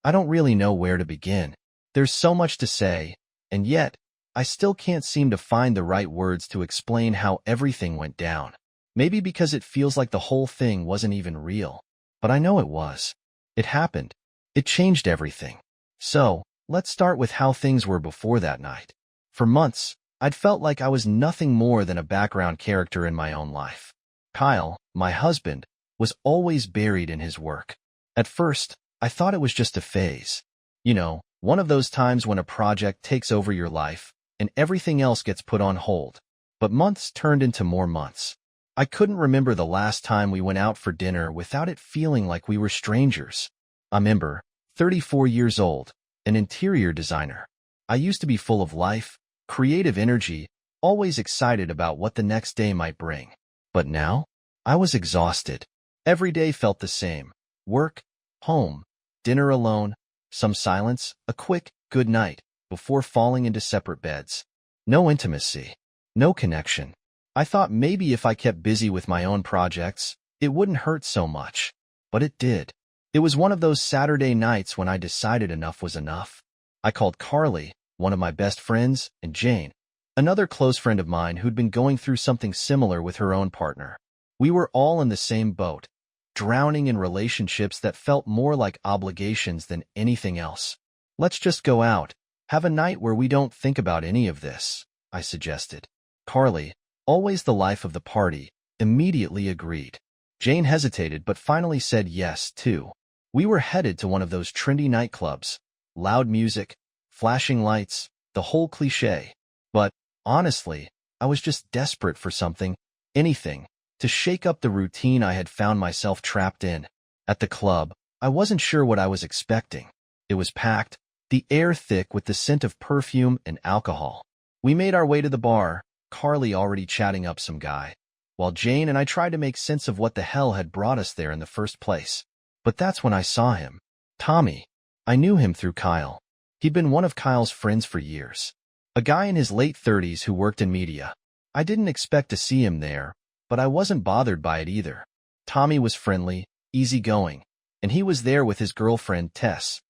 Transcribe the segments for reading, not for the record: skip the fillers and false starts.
I don't really know where to begin. There's so much to say, and yet, I still can't seem to find the right words to explain how everything went down. Maybe because it feels like the whole thing wasn't even real. But I know it was. It happened. It changed everything. So, let's start with how things were before that night. For months, I'd felt like I was nothing more than a background character in my own life. Kyle, my husband, was always buried in his work. At first, I thought it was just a phase. You know, one of those times when a project takes over your life and everything else gets put on hold. But months turned into more months. I couldn't remember the last time we went out for dinner without it feeling like we were strangers. I'm Ember, 34 years old, an interior designer. I used to be full of life, creative energy, always excited about what the next day might bring. But now, I was exhausted. Every day felt the same. Work, home, dinner alone, some silence, a quick good night before falling into separate beds. No intimacy, no connection. I thought maybe if I kept busy with my own projects, it wouldn't hurt so much. But it did. It was one of those Saturday nights when I decided enough was enough. I called Carly, one of my best friends, and Jane, another close friend of mine who'd been going through something similar with her own partner. We were all in the same boat, drowning in relationships that felt more like obligations than anything else. Let's just go out, have a night where we don't think about any of this, I suggested. Carly, always the life of the party, immediately agreed. Jane hesitated but finally said yes, too. We were headed to one of those trendy nightclubs, loud music, flashing lights, the whole cliché. But, honestly, I was just desperate for something, anything, to shake up the routine I had found myself trapped in. At the club, I wasn't sure what I was expecting. It was packed, the air thick with the scent of perfume and alcohol. We made our way to the bar, Carly already chatting up some guy, while Jane and I tried to make sense of what the hell had brought us there in the first place. But that's when I saw him. Tommy. I knew him through Kyle. He'd been one of Kyle's friends for years. A guy in his late 30s who worked in media. I didn't expect to see him there, but I wasn't bothered by it either. Tommy was friendly, easygoing, and he was there with his girlfriend, Tess,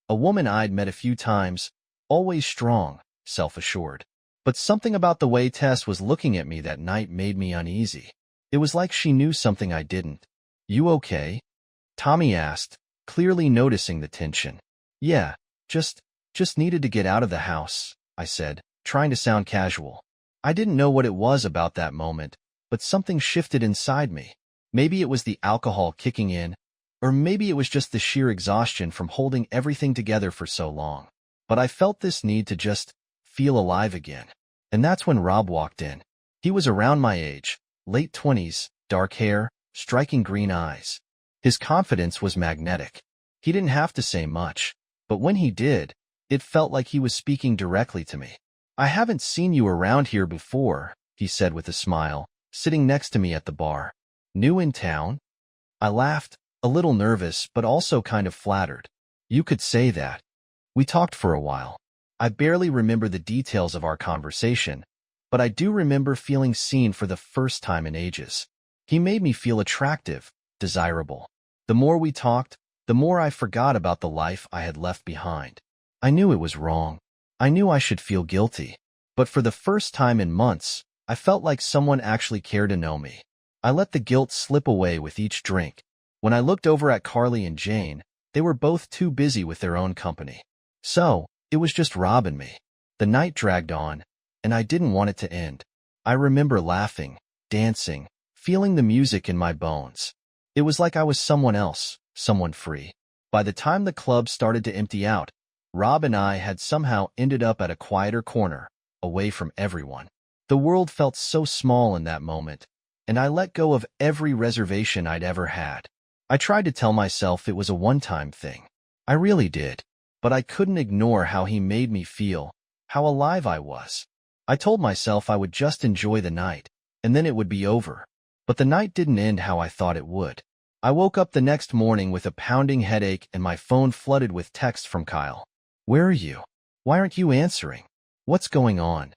a woman I'd met a few times, always strong, self-assured. But something about the way Tess was looking at me that night made me uneasy. It was like she knew something I didn't. "You okay?" Tommy asked, clearly noticing the tension. "Yeah, just needed to get out of the house," I said, trying to sound casual. I didn't know what it was about that moment, but something shifted inside me. Maybe it was the alcohol kicking in, or maybe it was just the sheer exhaustion from holding everything together for so long. But I felt this need to just feel alive again. And that's when Rob walked in. He was around my age, late 20s, dark hair, striking green eyes. His confidence was magnetic. He didn't have to say much, but when he did, it felt like he was speaking directly to me. "I haven't seen you around here before," he said with a smile, sitting next to me at the bar. "New in town?" I laughed, a little nervous but also kind of flattered. "You could say that." We talked for a while. I barely remember the details of our conversation, but I do remember feeling seen for the first time in ages. He made me feel attractive, desirable. The more we talked, the more I forgot about the life I had left behind. I knew it was wrong. I knew I should feel guilty. But for the first time in months, I felt like someone actually cared to know me. I let the guilt slip away with each drink. When I looked over at Carly and Jane, they were both too busy with their own company. So, it was just Rob and me. The night dragged on, and I didn't want it to end. I remember laughing, dancing, feeling the music in my bones. It was like I was someone else, someone free. By the time the club started to empty out, Rob and I had somehow ended up at a quieter corner, away from everyone. The world felt so small in that moment, and I let go of every reservation I'd ever had. I tried to tell myself it was a one-time thing. I really did. But I couldn't ignore how he made me feel, how alive I was. I told myself I would just enjoy the night, and then it would be over. But the night didn't end how I thought it would. I woke up the next morning with a pounding headache and my phone flooded with texts from Kyle. "Where are you? Why aren't you answering? What's going on?"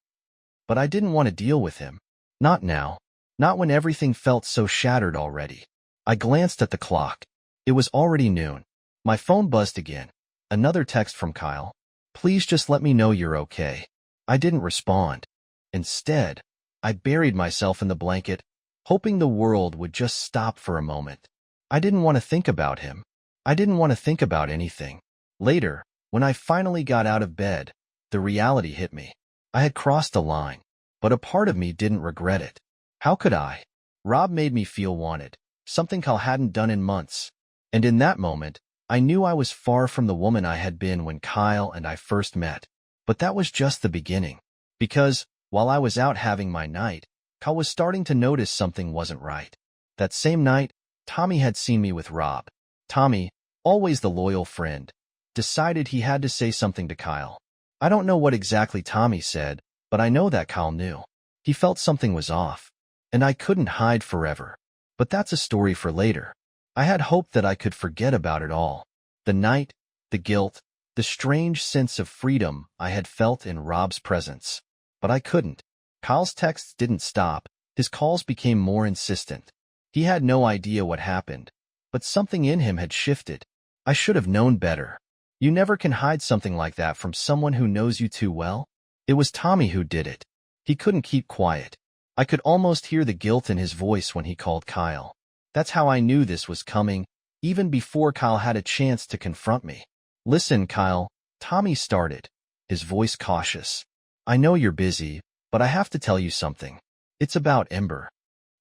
But I didn't want to deal with him. Not now. Not when everything felt so shattered already. I glanced at the clock. It was already noon. My phone buzzed again. Another text from Kyle. Please just let me know you're okay. I didn't respond. Instead, I buried myself in the blanket, hoping the world would just stop for a moment. I didn't want to think about him. I didn't want to think about anything. Later, when I finally got out of bed, the reality hit me. I had crossed a line, but a part of me didn't regret it. How could I? Rob made me feel wanted, something Kyle hadn't done in months. And in that moment, I knew I was far from the woman I had been when Kyle and I first met. But that was just the beginning. Because, while I was out having my night, Kyle was starting to notice something wasn't right. That same night, Tommy had seen me with Rob. Tommy, always the loyal friend, decided he had to say something to Kyle. I don't know what exactly Tommy said, but I know that Kyle knew. He felt something was off, and I couldn't hide forever. But that's a story for later. I had hoped that I could forget about it all. The night, the guilt, the strange sense of freedom I had felt in Rob's presence. But I couldn't. Kyle's texts didn't stop. His calls became more insistent. He had no idea what happened, but something in him had shifted. I should have known better. You never can hide something like that from someone who knows you too well. It was Tommy who did it. He couldn't keep quiet. I could almost hear the guilt in his voice when he called Kyle. That's how I knew this was coming, even before Kyle had a chance to confront me. Listen, Kyle, Tommy started, his voice cautious. I know you're busy, but I have to tell you something. It's about Ember.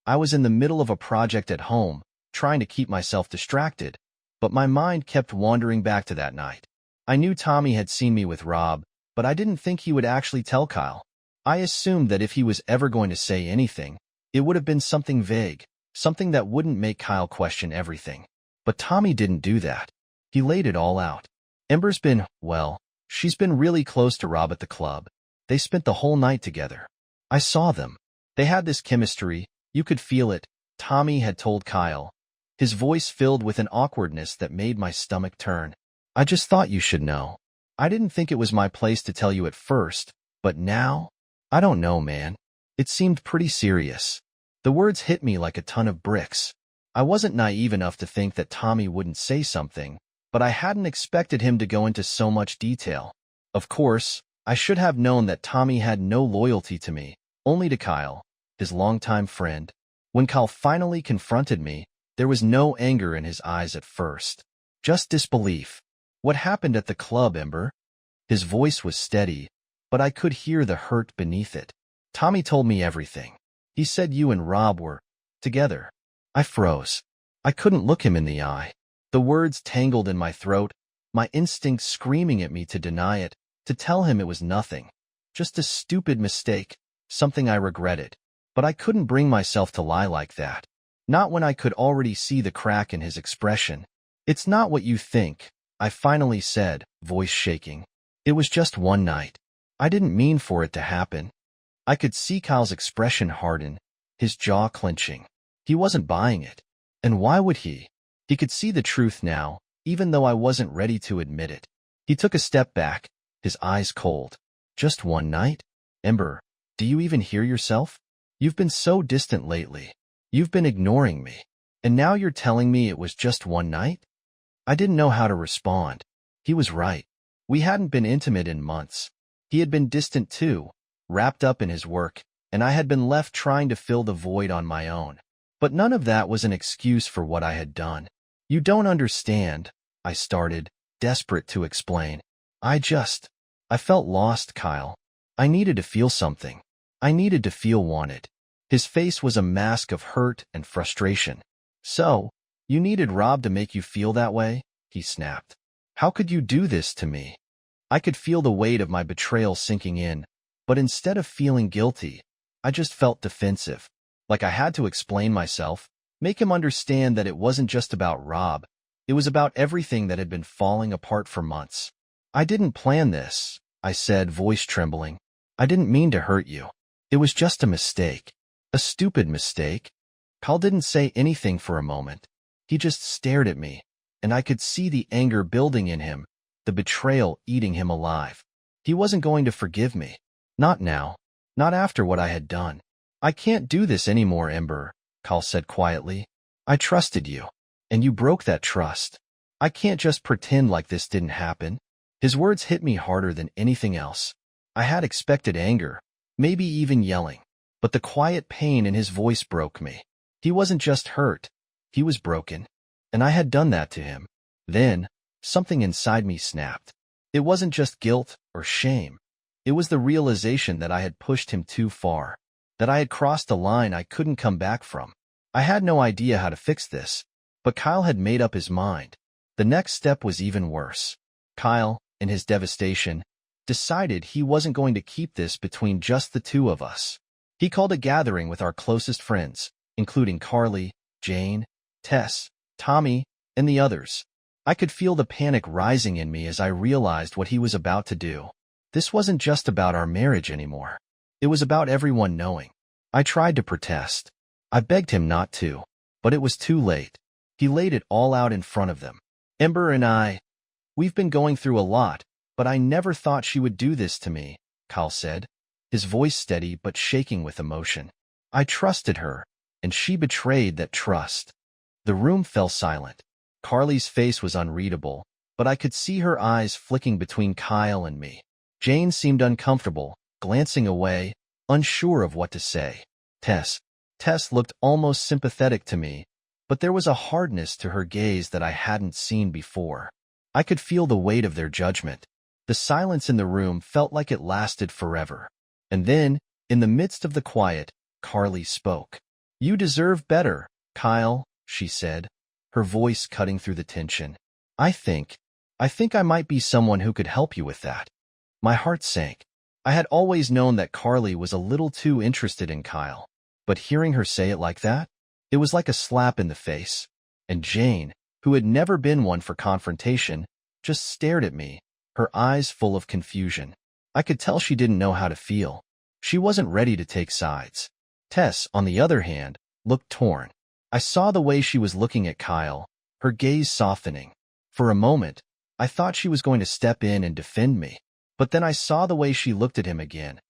I was in the middle of a project at home, trying to keep myself distracted, but my mind kept wandering back to that night. I knew Tommy had seen me with Rob, but I didn't think he would actually tell Kyle. I assumed that if he was ever going to say anything, it would have been something vague, something that wouldn't make Kyle question everything. But Tommy didn't do that. He laid it all out. Ember's been, well, she's been really close to Rob at the club. They spent the whole night together. I saw them. They had this chemistry. You could feel it, Tommy had told Kyle. His voice filled with an awkwardness that made my stomach turn. I just thought you should know. I didn't think it was my place to tell you at first, but now? I don't know, man. It seemed pretty serious. The words hit me like a ton of bricks. I wasn't naive enough to think that Tommy wouldn't say something, but I hadn't expected him to go into so much detail. Of course, I should have known that Tommy had no loyalty to me, only to Kyle, his longtime friend. When Kyle finally confronted me, there was no anger in his eyes at first, just disbelief. What happened at the club, Ember? His voice was steady, but I could hear the hurt beneath it. Tommy told me everything. He said you and Rob were together. I froze. I couldn't look him in the eye. The words tangled in my throat, my instincts screaming at me to deny it, to tell him it was nothing. Just a stupid mistake, something I regretted. But I couldn't bring myself to lie like that. Not when I could already see the crack in his expression. It's not what you think, I finally said, voice shaking. It was just one night. I didn't mean for it to happen. I could see Kyle's expression harden, his jaw clenching. He wasn't buying it. And why would he? He could see the truth now, even though I wasn't ready to admit it. He took a step back, his eyes cold. Just one night? Ember, do you even hear yourself? You've been so distant lately. You've been ignoring me. And now you're telling me it was just one night? I didn't know how to respond. He was right. We hadn't been intimate in months. He had been distant too, wrapped up in his work, and I had been left trying to fill the void on my own. But none of that was an excuse for what I had done. You don't understand, I started, desperate to explain. I felt lost, Kyle. I needed to feel something. I needed to feel wanted. His face was a mask of hurt and frustration. So, you needed Rob to make you feel that way? He snapped. How could you do this to me? I could feel the weight of my betrayal sinking in, but instead of feeling guilty, I just felt defensive. Like I had to explain myself, make him understand that it wasn't just about Rob. It was about everything that had been falling apart for months. I didn't plan this, I said, voice trembling. I didn't mean to hurt you. It was just a mistake. A stupid mistake. Kyle didn't say anything for a moment. He just stared at me, and I could see the anger building in him, the betrayal eating him alive. He wasn't going to forgive me. Not now. Not after what I had done. I can't do this anymore, Ember, Kyle said quietly. I trusted you, and you broke that trust. I can't just pretend like this didn't happen. His words hit me harder than anything else. I had expected anger, maybe even yelling, but the quiet pain in his voice broke me. He wasn't just hurt, he was broken, and I had done that to him. Then, something inside me snapped. It wasn't just guilt or shame. It was the realization that I had pushed him too far, that I had crossed a line I couldn't come back from. I had no idea how to fix this, but Kyle had made up his mind. The next step was even worse. Kyle, in his devastation, decided he wasn't going to keep this between just the two of us. He called a gathering with our closest friends, including Carly, Jane, Tess, Tommy, and the others. I could feel the panic rising in me as I realized what he was about to do. This wasn't just about our marriage anymore. It was about everyone knowing. I tried to protest. I begged him not to, but it was too late. He laid it all out in front of them. Ember and we've been going through a lot, but I never thought she would do this to me, Kyle said, his voice steady but shaking with emotion. I trusted her, and she betrayed that trust. The room fell silent. Carly's face was unreadable, but I could see her eyes flicking between Kyle and me. Jane seemed uncomfortable, glancing away, unsure of what to say. Tess looked almost sympathetic to me, but there was a hardness to her gaze that I hadn't seen before. I could feel the weight of their judgment. The silence in the room felt like it lasted forever. And then, in the midst of the quiet, Carly spoke. "You deserve better, Kyle," she said, her voice cutting through the tension. I think I might be someone who could help you with that." My heart sank. I had always known that Carly was a little too interested in Kyle, but hearing her say it like that, it was like a slap in the face. And Jane, who had never been one for confrontation, just stared at me, her eyes full of confusion. I could tell she didn't know how to feel. She wasn't ready to take sides. Tess, on the other hand, looked torn. I saw the way she was looking at Kyle, her gaze softening. For a moment, I thought she was going to step in and defend me. But then I saw the way she looked at him again,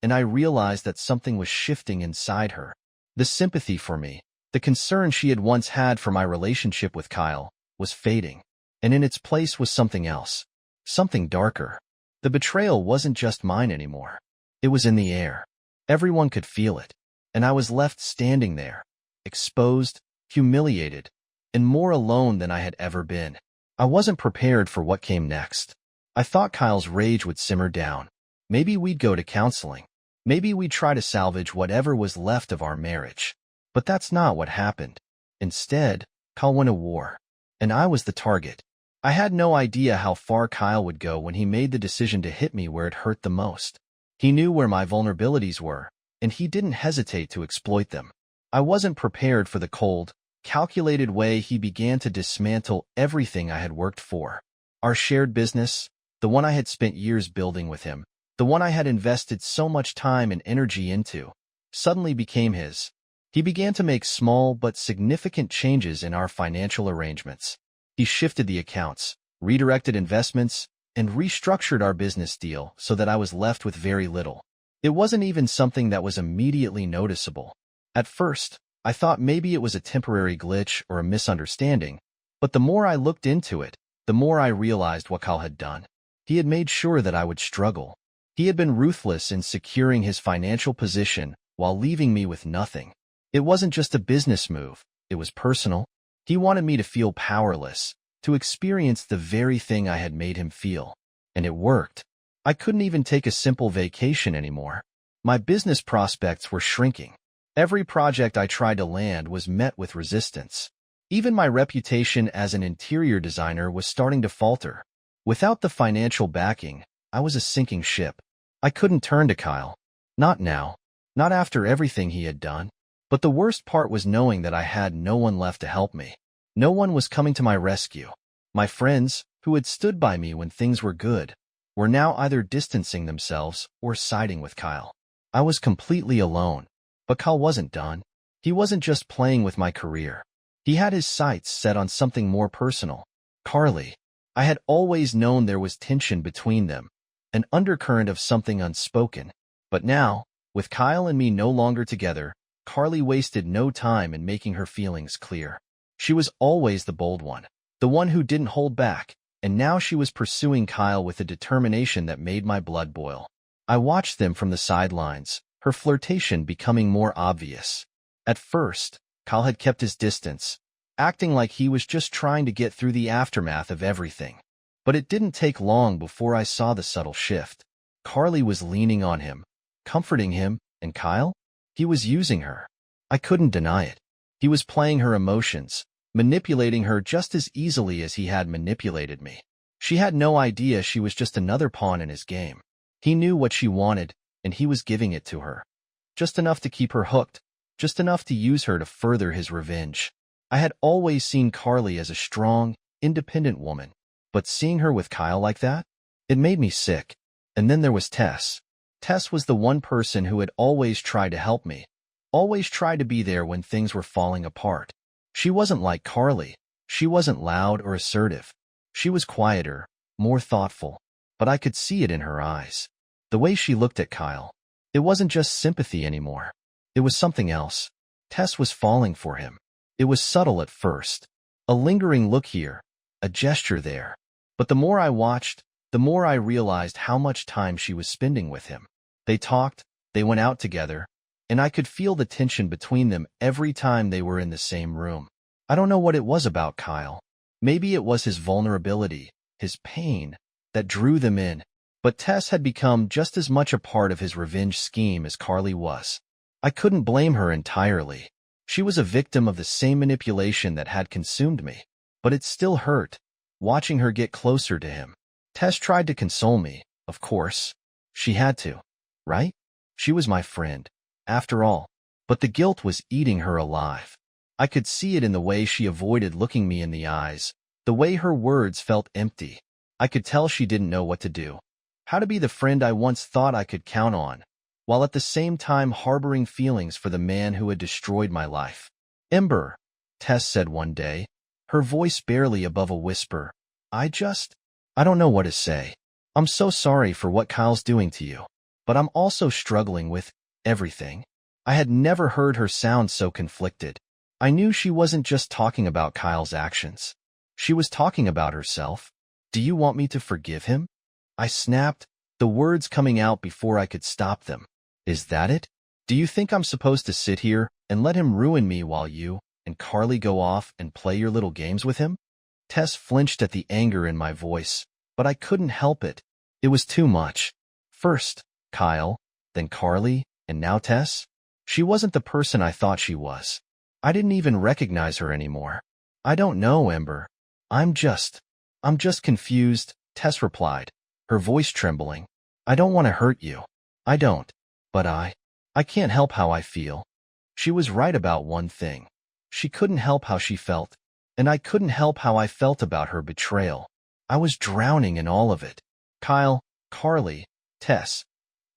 and I realized that something was shifting inside her. The sympathy for me, the concern she had once had for my relationship with Kyle, was fading, and in its place was something else, something darker. The betrayal wasn't just mine anymore. It was in the air. Everyone could feel it, and I was left standing there, exposed, humiliated, and more alone than I had ever been. I wasn't prepared for what came next. I thought Kyle's rage would simmer down. Maybe we'd go to counseling. Maybe we'd try to salvage whatever was left of our marriage. But that's not what happened. Instead, Kyle went to war, and I was the target. I had no idea how far Kyle would go when he made the decision to hit me where it hurt the most. He knew where my vulnerabilities were, and he didn't hesitate to exploit them. I wasn't prepared for the cold, calculated way he began to dismantle everything I had worked for. Our shared business, the one I had spent years building with him, the one I had invested so much time and energy into, suddenly became his. He began to make small but significant changes in our financial arrangements. He shifted the accounts, redirected investments, and restructured our business deal so that I was left with very little. It wasn't even something that was immediately noticeable. At first, I thought maybe it was a temporary glitch or a misunderstanding, but the more I looked into it, the more I realized what Kyle had done. He had made sure that I would struggle. He had been ruthless in securing his financial position while leaving me with nothing. It wasn't just a business move, it was personal. He wanted me to feel powerless, to experience the very thing I had made him feel. And it worked. I couldn't even take a simple vacation anymore. My business prospects were shrinking. Every project I tried to land was met with resistance. Even my reputation as an interior designer was starting to falter. Without the financial backing, I was a sinking ship. I couldn't turn to Kyle. Not now. Not after everything he had done. But the worst part was knowing that I had no one left to help me. No one was coming to my rescue. My friends, who had stood by me when things were good, were now either distancing themselves or siding with Kyle. I was completely alone. But Kyle wasn't done. He wasn't just playing with my career. He had his sights set on something more personal. Carly. I had always known there was tension between them, an undercurrent of something unspoken. But now, with Kyle and me no longer together, Carly wasted no time in making her feelings clear. She was always the bold one. the one who didn't hold back, and now she was pursuing Kyle with a determination that made my blood boil. I watched them from the sidelines, her flirtation becoming more obvious. At first, Kyle had kept his distance, acting like he was just trying to get through the aftermath of everything. But it didn't take long before I saw the subtle shift. Carly was leaning on him, comforting him, and Kyle? He was using her. I couldn't deny it. He was playing her emotions, manipulating her just as easily as he had manipulated me. She had no idea she was just another pawn in his game. He knew what she wanted, and he was giving it to her. Just enough to keep her hooked, just enough to use her to further his revenge. I had always seen Carly as a strong, independent woman, but seeing her with Kyle like that, it made me sick. And then there was Tess. Tess was the one person who had always tried to help me, always tried to be there when things were falling apart. She wasn't like Carly. She wasn't loud or assertive. She was quieter, more thoughtful, but I could see it in her eyes. The way she looked at Kyle. It wasn't just sympathy anymore. It was something else. Tess was falling for him. It was subtle at first. A lingering look here, a gesture there. But the more I watched, the more I realized how much time she was spending with him. They talked, they went out together, and I could feel the tension between them every time they were in the same room. I don't know what it was about Kyle. Maybe it was his vulnerability, his pain, that drew them in. But Tess had become just as much a part of his revenge scheme as Carly was. I couldn't blame her entirely. She was a victim of the same manipulation that had consumed me. But it still hurt, watching her get closer to him. Tess tried to console me, of course. She had to, right? She was my friend, after all. But the guilt was eating her alive. I could see it in the way she avoided looking me in the eyes, the way her words felt empty. I could tell she didn't know what to do. How to be the friend I once thought I could count on, while at the same time harboring feelings for the man who had destroyed my life. Ember, Tess said one day, her voice barely above a whisper. I don't know what to say. I'm so sorry for what Kyle's doing to you. But I'm also struggling with everything. I had never heard her sound so conflicted. I knew she wasn't just talking about Kyle's actions. She was talking about herself. Do you want me to forgive him? I snapped, the words coming out before I could stop them. Is that it? Do you think I'm supposed to sit here and let him ruin me while you and Carly go off and play your little games with him? Tess flinched at the anger in my voice, but I couldn't help it. It was too much. First, Kyle, then Carly, and now Tess? She wasn't the person I thought she was. I didn't even recognize her anymore. I don't know, Ember. I'm just confused, Tess replied, her voice trembling. I don't want to hurt you. I don't. But I can't help how I feel. She was right about one thing. She couldn't help how she felt, and I couldn't help how I felt about her betrayal. I was drowning in all of it. Kyle, Carly, Tess.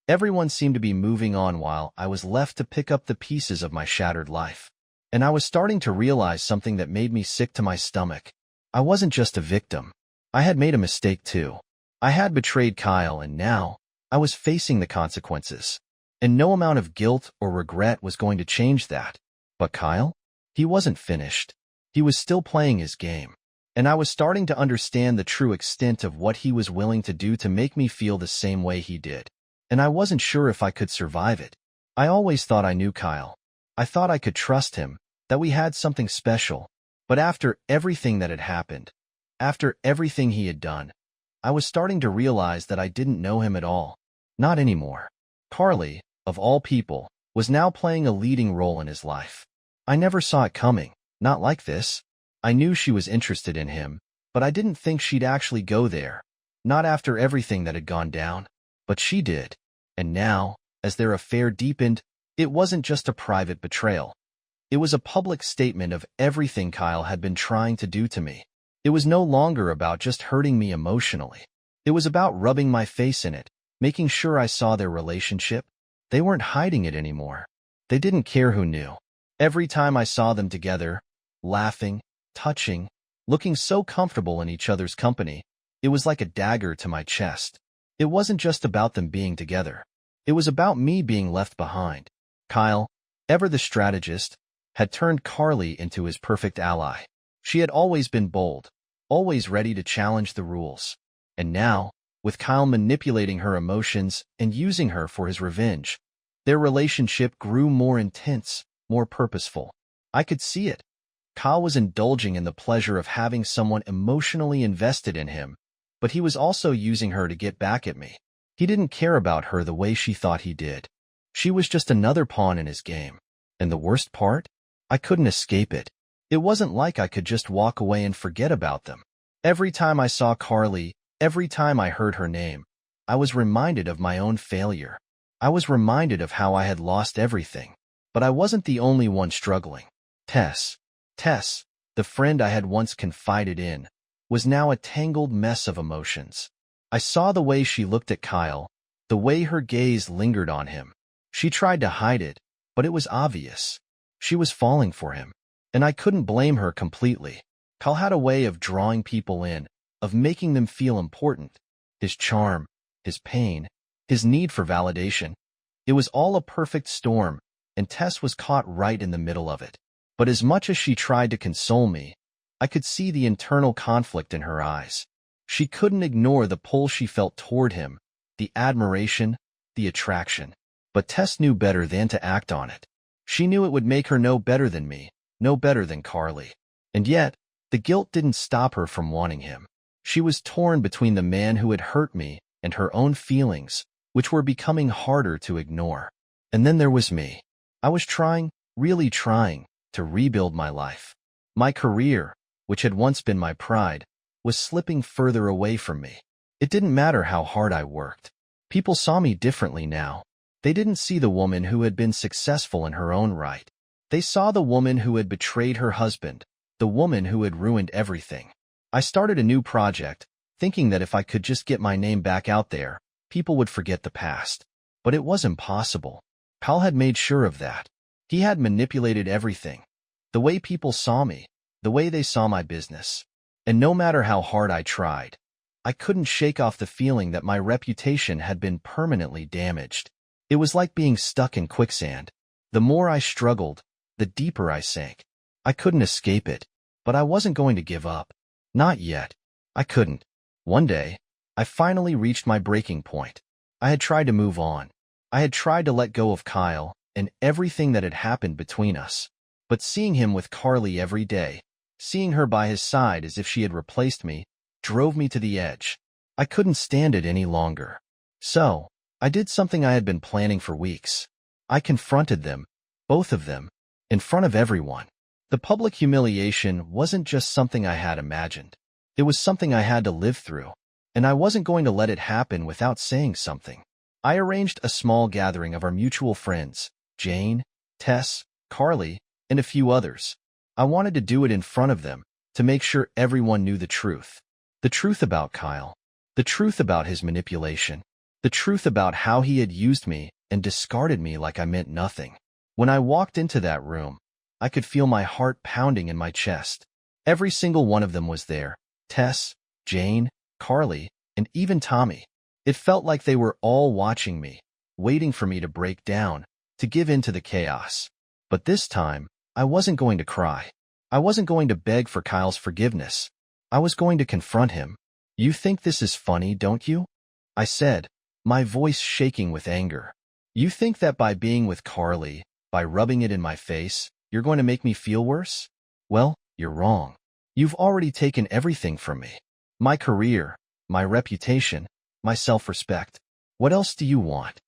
Everyone seemed to be moving on while I was left to pick up the pieces of my shattered life. And I was starting to realize something that made me sick to my stomach. I wasn't just a victim. I had made a mistake too. I had betrayed Kyle, and now I was facing the consequences. And no amount of guilt or regret was going to change that. But Kyle? He wasn't finished. He was still playing his game. And I was starting to understand the true extent of what he was willing to do to make me feel the same way he did. And I wasn't sure if I could survive it. I always thought I knew Kyle. I thought I could trust him, that we had something special. But after everything that had happened, after everything he had done, I was starting to realize that I didn't know him at all. Not anymore. Carly, of all people, was now playing a leading role in his life. I never saw it coming, not like this. I knew she was interested in him, but I didn't think she'd actually go there. Not after everything that had gone down. But she did. And now, as their affair deepened, it wasn't just a private betrayal. It was a public statement of everything Kyle had been trying to do to me. It was no longer about just hurting me emotionally. It was about rubbing my face in it, making sure I saw their relationship. They weren't hiding it anymore. They didn't care who knew. Every time I saw them together, laughing, touching, looking so comfortable in each other's company, it was like a dagger to my chest. It wasn't just about them being together. It was about me being left behind. Kyle, ever the strategist, had turned Carly into his perfect ally. She had always been bold, always ready to challenge the rules. And now, with Kyle manipulating her emotions and using her for his revenge, their relationship grew more intense, more purposeful. I could see it. Kyle was indulging in the pleasure of having someone emotionally invested in him, but he was also using her to get back at me. He didn't care about her the way she thought he did. She was just another pawn in his game. And the worst part? I couldn't escape it. It wasn't like I could just walk away and forget about them. Every time I saw Carly, every time I heard her name, I was reminded of my own failure. I was reminded of how I had lost everything. But I wasn't the only one struggling. Tess, the friend I had once confided in, was now a tangled mess of emotions. I saw the way she looked at Kyle, the way her gaze lingered on him. She tried to hide it, but it was obvious. She was falling for him, and I couldn't blame her completely. Kyle had a way of drawing people in, of making them feel important. His charm, his pain, his need for validation. It was all a perfect storm, and Tess was caught right in the middle of it. But as much as she tried to console me, I could see the internal conflict in her eyes. She couldn't ignore the pull she felt toward him, the admiration, the attraction. But Tess knew better than to act on it. She knew it would make her no better than me, no better than Carly. And yet, the guilt didn't stop her from wanting him. She was torn between the man who had hurt me and her own feelings, which were becoming harder to ignore. And then there was me. I was trying, really trying, to rebuild my life. My career, which had once been my pride, was slipping further away from me. It didn't matter how hard I worked. People saw me differently now. They didn't see the woman who had been successful in her own right. They saw the woman who had betrayed her husband, the woman who had ruined everything. I started a new project, thinking that if I could just get my name back out there, people would forget the past. But it was impossible. Kyle had made sure of that. He had manipulated everything. The way people saw me, the way they saw my business. And no matter how hard I tried, I couldn't shake off the feeling that my reputation had been permanently damaged. It was like being stuck in quicksand. The more I struggled, the deeper I sank. I couldn't escape it, but I wasn't going to give up. Not yet. I couldn't. One day, I finally reached my breaking point. I had tried to move on. I had tried to let go of Kyle and everything that had happened between us. But seeing him with Carly every day, seeing her by his side as if she had replaced me, drove me to the edge. I couldn't stand it any longer. So, I did something I had been planning for weeks. I confronted them, both of them, in front of everyone. The public humiliation wasn't just something I had imagined. It was something I had to live through, and I wasn't going to let it happen without saying something. I arranged a small gathering of our mutual friends, Jane, Tess, Carly, and a few others. I wanted to do it in front of them, to make sure everyone knew the truth. The truth about Kyle. The truth about his manipulation. The truth about how he had used me and discarded me like I meant nothing. When I walked into that room, I could feel my heart pounding in my chest. Every single one of them was there. Tess, Jane, Carly, and even Tommy. It felt like they were all watching me, waiting for me to break down, to give in to the chaos. But this time, I wasn't going to cry. I wasn't going to beg for Kyle's forgiveness. I was going to confront him. "You think this is funny, don't you?" I said, my voice shaking with anger. "You think that by being with Carly, by rubbing it in my face, you're going to make me feel worse? Well, you're wrong. You've already taken everything from me. My career, my reputation, my self-respect. What else do you want?"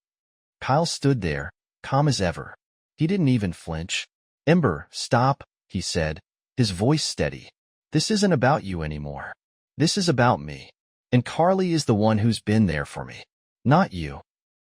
Kyle stood there, calm as ever. He didn't even flinch. "Ember, stop," he said, his voice steady. "This isn't about you anymore. This is about me. And Carly is the one who's been there for me. Not you."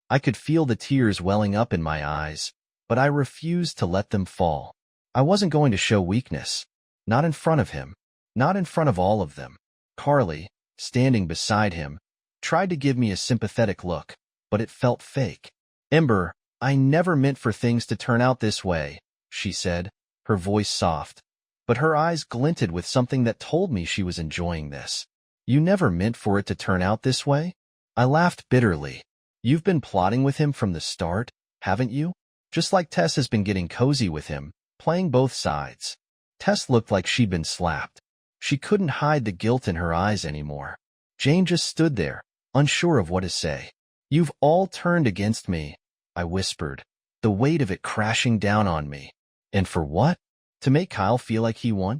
I could feel the tears welling up in my eyes, but I refused to let them fall. I wasn't going to show weakness. Not in front of him. Not in front of all of them. Carly, standing beside him, tried to give me a sympathetic look, but it felt fake. "Ember, I never meant for things to turn out this way," she said, her voice soft. But her eyes glinted with something that told me she was enjoying this. "You never meant for it to turn out this way?" I laughed bitterly. "You've been plotting with him from the start, haven't you? Just like Tess has been getting cozy with him, playing both sides." Tess looked like she'd been slapped. She couldn't hide the guilt in her eyes anymore. Jane just stood there, unsure of what to say. "You've all turned against me," I whispered, the weight of it crashing down on me. And for what? To make Kyle feel like he won?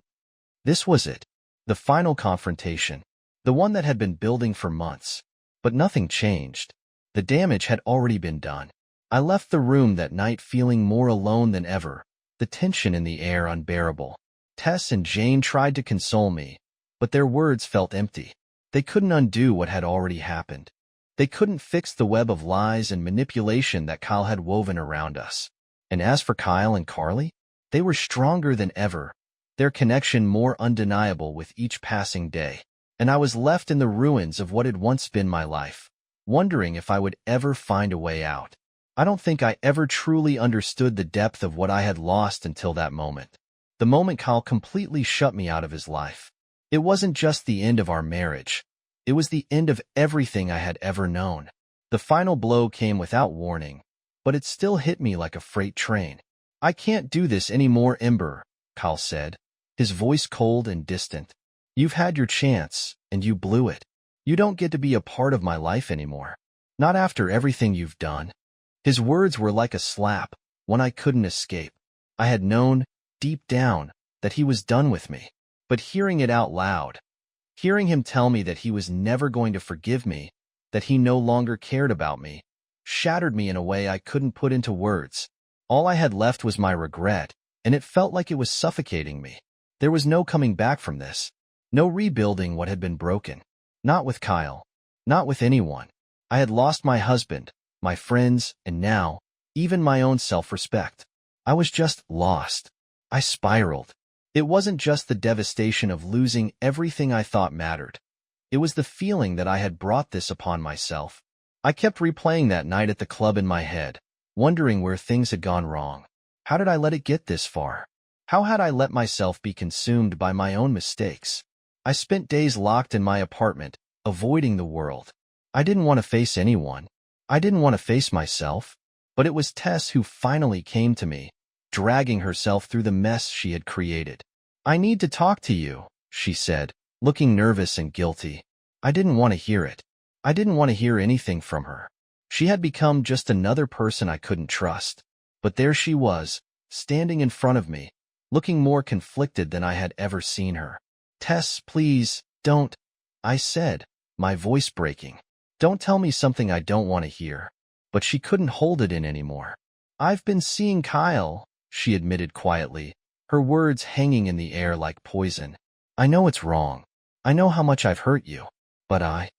This was it. The final confrontation. The one that had been building for months. But nothing changed. The damage had already been done. I left the room that night feeling more alone than ever, the tension in the air unbearable. Tess and Jane tried to console me, but their words felt empty. They couldn't undo what had already happened. They couldn't fix the web of lies and manipulation that Kyle had woven around us. And as for Kyle and Carly, they were stronger than ever, their connection more undeniable with each passing day. And I was left in the ruins of what had once been my life, wondering if I would ever find a way out. I don't think I ever truly understood the depth of what I had lost until that moment. The moment Kyle completely shut me out of his life. It wasn't just the end of our marriage. It was the end of everything I had ever known. The final blow came without warning, but it still hit me like a freight train. "I can't do this anymore, Ember," Kyle said, his voice cold and distant. "You've had your chance, and you blew it. You don't get to be a part of my life anymore. Not after everything you've done." His words were like a slap, one I couldn't escape. I had known, deep down, that he was done with me. But hearing it out loud, hearing him tell me that he was never going to forgive me, that he no longer cared about me, shattered me in a way I couldn't put into words. All I had left was my regret, and it felt like it was suffocating me. There was no coming back from this, no rebuilding what had been broken. Not with Kyle, not with anyone. I had lost my husband, my friends, and now, even my own self-respect. I was just lost. I spiraled. It wasn't just the devastation of losing everything I thought mattered. It was the feeling that I had brought this upon myself. I kept replaying that night at the club in my head, wondering where things had gone wrong. How did I let it get this far? How had I let myself be consumed by my own mistakes? I spent days locked in my apartment, avoiding the world. I didn't want to face anyone. I didn't want to face myself. But it was Tess who finally came to me, dragging herself through the mess she had created. "I need to talk to you," she said, looking nervous and guilty. I didn't want to hear it. I didn't want to hear anything from her. She had become just another person I couldn't trust. But there she was, standing in front of me, looking more conflicted than I had ever seen her. "Tess, please, don't," I said, my voice breaking. "Don't tell me something I don't want to hear." But she couldn't hold it in anymore. "I've been seeing Kyle," she admitted quietly, her words hanging in the air like poison. "I know it's wrong. I know how much I've hurt you. But I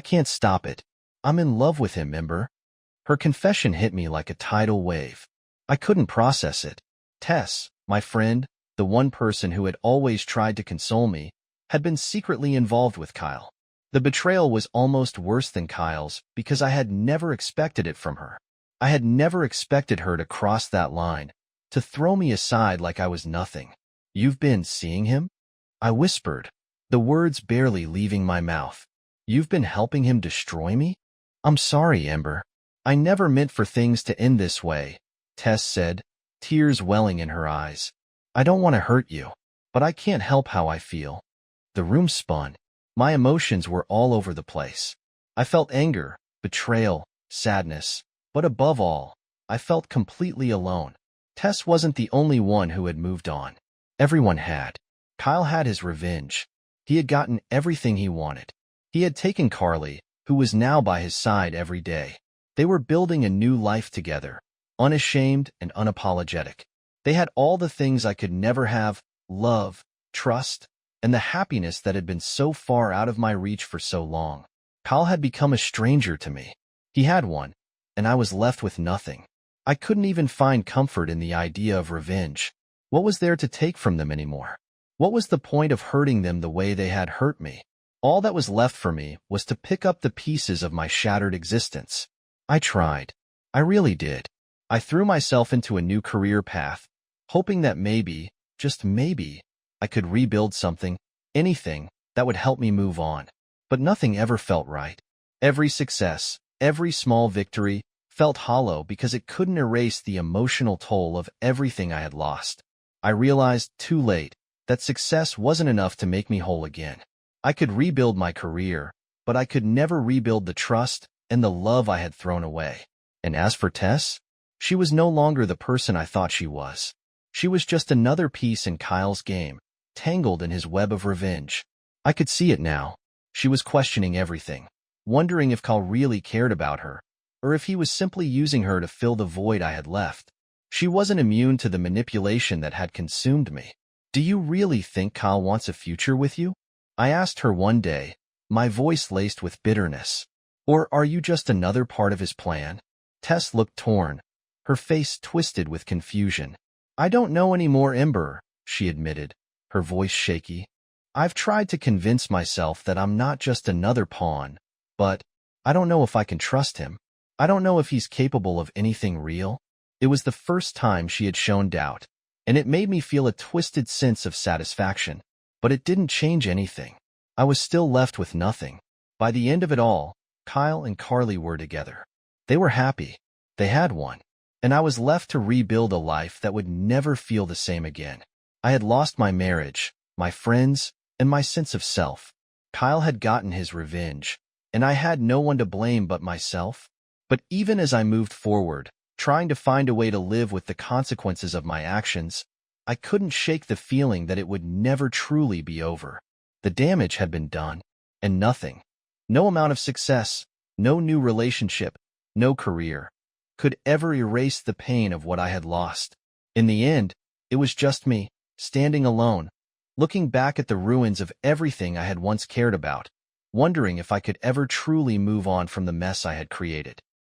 can't stop it. I'm in love with him, Ember." Her confession hit me like a tidal wave. I couldn't process it. Tess, my friend, the one person who had always tried to console me, had been secretly involved with Kyle. The betrayal was almost worse than Kyle's because I had never expected it from her. I had never expected her to cross that line, to throw me aside like I was nothing. "You've been seeing him?" I whispered, the words barely leaving my mouth. "You've been helping him destroy me?" "I'm sorry, Ember. I never meant for things to end this way," Tess said, tears welling in her eyes. "I don't want to hurt you, but I can't help how I feel." The room spun. My emotions were all over the place. I felt anger, betrayal, sadness, but above all, I felt completely alone. Tess wasn't the only one who had moved on. Everyone had. Kyle had his revenge. He had gotten everything he wanted. He had taken Carly, who was now by his side every day. They were building a new life together, unashamed and unapologetic. They had all the things I could never have: love, trust, and the happiness that had been so far out of my reach for so long. Kyle had become a stranger to me. He had one, and I was left with nothing. I couldn't even find comfort in the idea of revenge. What was there to take from them anymore? What was the point of hurting them the way they had hurt me? All that was left for me was to pick up the pieces of my shattered existence. I tried. I really did. I threw myself into a new career path, hoping that maybe, just maybe, I could rebuild something, anything, that would help me move on. But nothing ever felt right. Every success, every small victory, felt hollow because it couldn't erase the emotional toll of everything I had lost. I realized too late that success wasn't enough to make me whole again. I could rebuild my career, but I could never rebuild the trust and the love I had thrown away. And as for Tess, she was no longer the person I thought she was. She was just another piece in Kyle's game, tangled in his web of revenge. I could see it now. She was questioning everything, wondering if Kyle really cared about her, or if he was simply using her to fill the void I had left. She wasn't immune to the manipulation that had consumed me. "Do you really think Kyle wants a future with you?" I asked her one day, my voice laced with bitterness. "Or are you just another part of his plan?" Tess looked torn, her face twisted with confusion. "I don't know anymore, Ember," she admitted, her voice shaky. "I've tried to convince myself that I'm not just another pawn, but I don't know if I can trust him. I don't know if he's capable of anything real." It was the first time she had shown doubt, and it made me feel a twisted sense of satisfaction. But it didn't change anything. I was still left with nothing. By the end of it all, Kyle and Carly were together. They were happy. They had one. And I was left to rebuild a life that would never feel the same again. I had lost my marriage, my friends, and my sense of self. Kyle had gotten his revenge, and I had no one to blame but myself. But even as I moved forward, trying to find a way to live with the consequences of my actions, I couldn't shake the feeling that it would never truly be over. The damage had been done, and nothing, no amount of success, no new relationship, no career, could ever erase the pain of what I had lost. In the end, it was just me, standing alone, looking back at the ruins of everything I had once cared about, wondering if I could ever truly move on from the mess I had created.